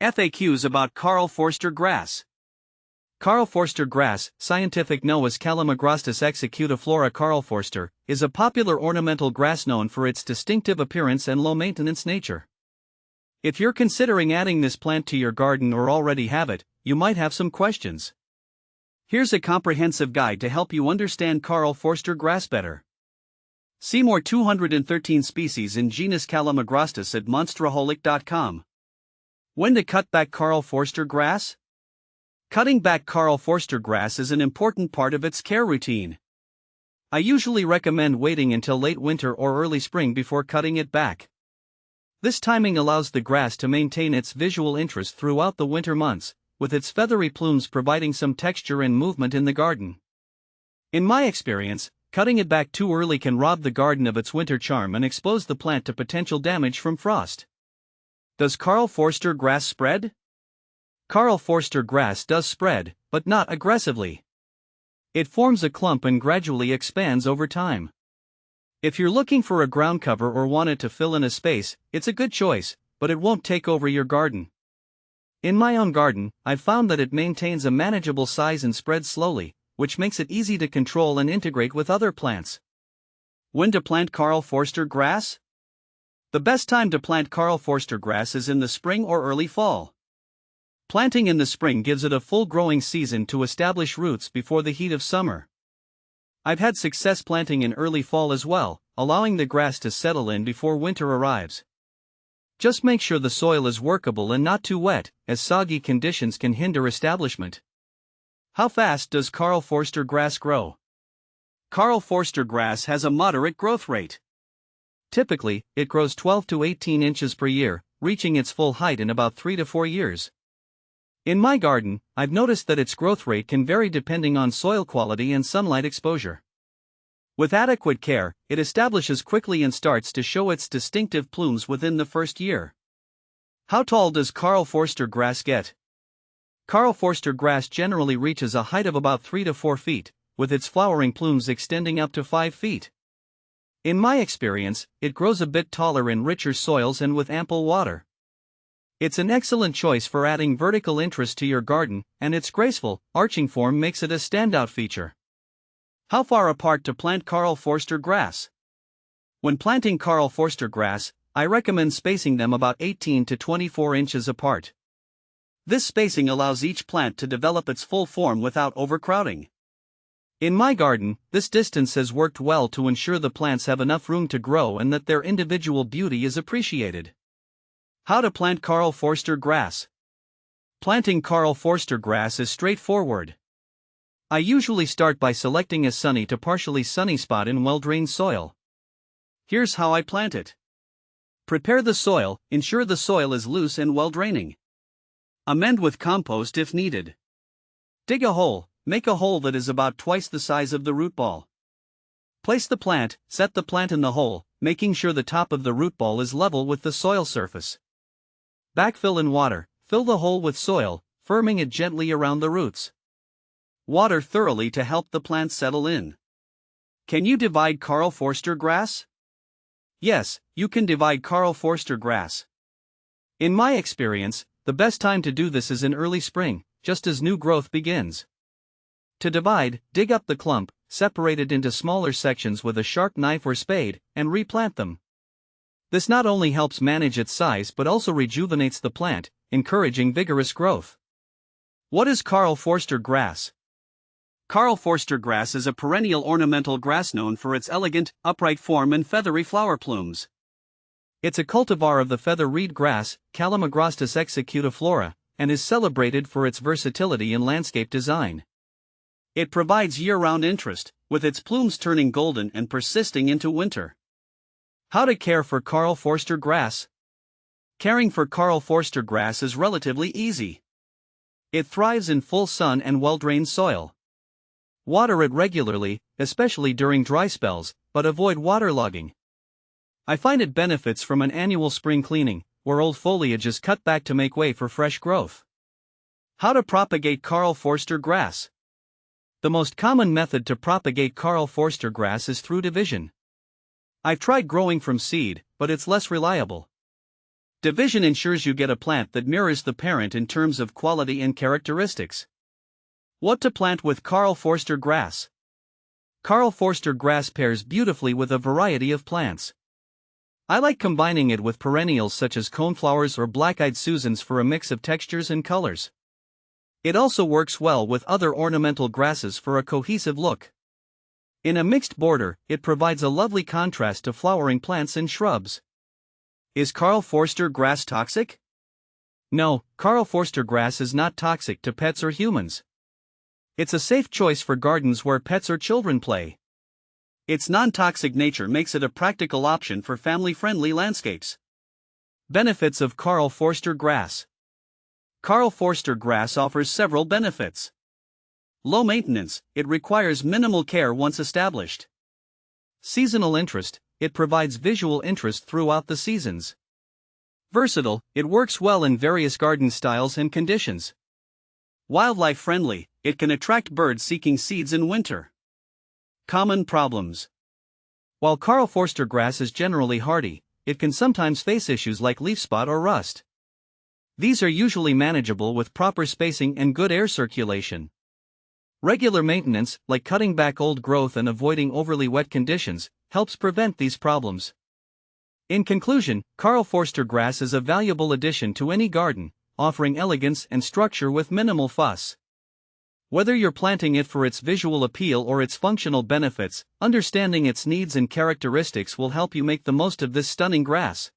FAQs about Karl Foerster grass. Karl Foerster grass, scientific name is Calamagrostis executiflora. Karl Foerster is a popular ornamental grass known for its distinctive appearance and low-maintenance nature. If you're considering adding this plant to your garden or already have it, you might have some questions. Here's a comprehensive guide to help you understand Karl Foerster grass better. See more 213 species in genus Calamagrostis at monsteraholic.com. When to cut back Karl Foerster grass? Cutting back Karl Foerster grass is an important part of its care routine. I usually recommend waiting until late winter or early spring before cutting it back. This timing allows the grass to maintain its visual interest throughout the winter months, with its feathery plumes providing some texture and movement in the garden. In my experience, cutting it back too early can rob the garden of its winter charm and expose the plant to potential damage from frost. Does Karl Foerster grass spread? Karl Foerster grass does spread, but not aggressively. It forms a clump and gradually expands over time. If you're looking for a ground cover or want it to fill in a space, it's a good choice, but it won't take over your garden. In my own garden, I've found that it maintains a manageable size and spreads slowly, which makes it easy to control and integrate with other plants. When to plant Karl Foerster grass? The best time to plant Karl Foerster grass is in the spring or early fall. Planting in the spring gives it a full growing season to establish roots before the heat of summer. I've had success planting in early fall as well, allowing the grass to settle in before winter arrives. Just make sure the soil is workable and not too wet, as soggy conditions can hinder establishment. How fast does Karl Foerster grass grow? Karl Foerster grass has a moderate growth rate. Typically, it grows 12 to 18 inches per year, reaching its full height in about 3 to 4 years. In my garden, I've noticed that its growth rate can vary depending on soil quality and sunlight exposure. With adequate care, it establishes quickly and starts to show its distinctive plumes within the first year. How tall does Karl Foerster grass get? Karl Foerster grass generally reaches a height of about 3 to 4 feet, with its flowering plumes extending up to 5 feet. In my experience, it grows a bit taller in richer soils and with ample water. It's an excellent choice for adding vertical interest to your garden, and its graceful, arching form makes it a standout feature. How far apart to plant Karl Foerster grass? When planting Karl Foerster grass, I recommend spacing them about 18 to 24 inches apart. This spacing allows each plant to develop its full form without overcrowding. In my garden, this distance has worked well to ensure the plants have enough room to grow and that their individual beauty is appreciated. How to plant Karl Foerster grass? Planting Karl Foerster grass is straightforward. I usually start by selecting a sunny to partially sunny spot in well-drained soil. Here's how I plant it. Prepare the soil, ensure the soil is loose and well-draining. Amend with compost if needed. Dig a hole. Make a hole that is about twice the size of the root ball. Place the plant, set the plant in the hole, making sure the top of the root ball is level with the soil surface. Backfill in water, fill the hole with soil, firming it gently around the roots. Water thoroughly to help the plant settle in. Can you divide Karl Foerster grass? Yes, you can divide Karl Foerster grass. In my experience, the best time to do this is in early spring, just as new growth begins. To divide, dig up the clump, separate it into smaller sections with a sharp knife or spade, and replant them. This not only helps manage its size but also rejuvenates the plant, encouraging vigorous growth. What is Karl Foerster grass? Karl Foerster grass is a perennial ornamental grass known for its elegant, upright form and feathery flower plumes. It's a cultivar of the feather reed grass, Calamagrostis executiflora, and is celebrated for its versatility in landscape design. It provides year-round interest, with its plumes turning golden and persisting into winter. How to care for Karl Foerster grass? Caring for Karl Foerster grass is relatively easy. It thrives in full sun and well-drained soil. Water it regularly, especially during dry spells, but avoid waterlogging. I find it benefits from an annual spring cleaning, where old foliage is cut back to make way for fresh growth. How to propagate Karl Foerster grass? The most common method to propagate Karl Foerster grass is through division. I've tried growing from seed, but it's less reliable. Division ensures you get a plant that mirrors the parent in terms of quality and characteristics. What to plant with Karl Foerster grass? Karl Foerster grass pairs beautifully with a variety of plants. I like combining it with perennials such as coneflowers or black-eyed Susans for a mix of textures and colors. It also works well with other ornamental grasses for a cohesive look. In a mixed border, it provides a lovely contrast to flowering plants and shrubs. Is Karl Foerster grass toxic? No, Karl Foerster grass is not toxic to pets or humans. It's a safe choice for gardens where pets or children play. Its non-toxic nature makes it a practical option for family-friendly landscapes. Benefits of Karl Foerster grass. Karl Foerster grass offers several benefits. Low maintenance, it requires minimal care once established. Seasonal interest, it provides visual interest throughout the seasons. Versatile, it works well in various garden styles and conditions. Wildlife friendly, it can attract birds seeking seeds in winter. Common problems. While Karl Foerster grass is generally hardy, it can sometimes face issues like leaf spot or rust. These are usually manageable with proper spacing and good air circulation. Regular maintenance, like cutting back old growth and avoiding overly wet conditions, helps prevent these problems. In conclusion, Karl Foerster grass is a valuable addition to any garden, offering elegance and structure with minimal fuss. Whether you're planting it for its visual appeal or its functional benefits, understanding its needs and characteristics will help you make the most of this stunning grass.